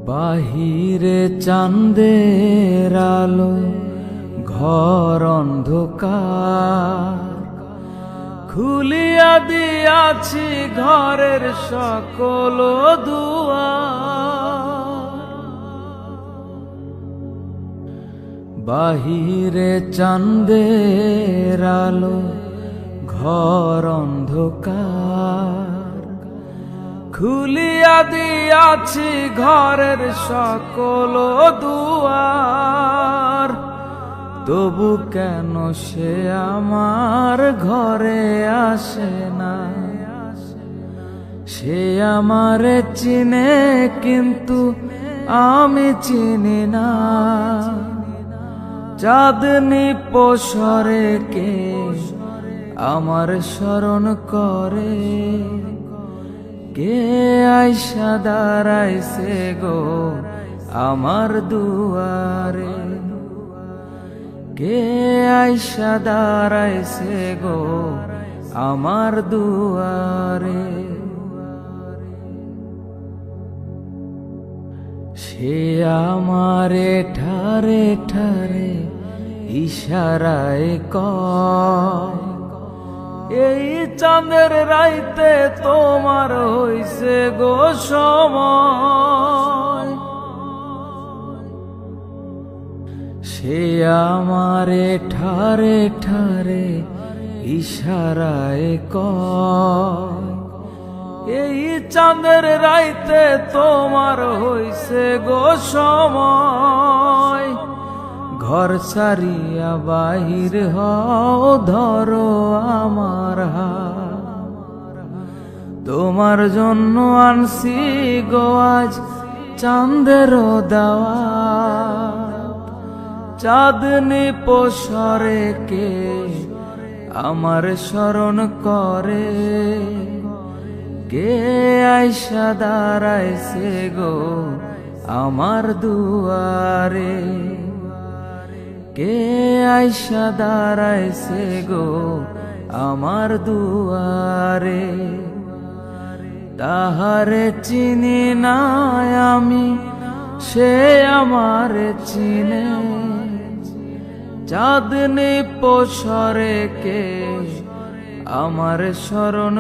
বাহিরে চাঁদের আলো, ঘর অন্ধকার। খুলিয়া দিয়াছি ঘরের সকল দুয়ার। বাহিরে চাঁদের আলো, ঘর অন্ধকার। খুলিয়া দিয়াছি ঘরের সকল দুয়ার। তবু কেন সে আমার ঘরে আসে না? সে আমারে চিনে কিন্তু আমি চিনি না। চাঁদনি পসরে কে আমার স্মরণ করে? কে আইসা দাঁড়াইছে গো আমার দুয়ারে? কে আইসা দাঁড়াইছে গো আমার দুয়ারে? সে আমারে ঠারে ঠারে ইশারায় কয়, এই চাঁদের রাইতে তোমার হইছে গো সময়। সে আমারে ঠারে ঠারে ইশারায় কয়, এই চাঁদের রাইতে তোমার হইছে গো সময়। ঘর ছাড়িয়া বাহির হও, ধরো আমার হাত। তোমার জন্য আনছি গো আজ চাঁদের দাওয়াত। চাঁদনি পসরে কে আমার স্মরণ করে? কে আইসা দাঁড়াইছে গো আমার দুয়ারে? কে আইসা দাঁড়াইছে গো আমার দুয়ারে? তাহারে চিনি না আমি, সে আমারে চিনে। চাঁদনি পসরে কে আমার স্মরণ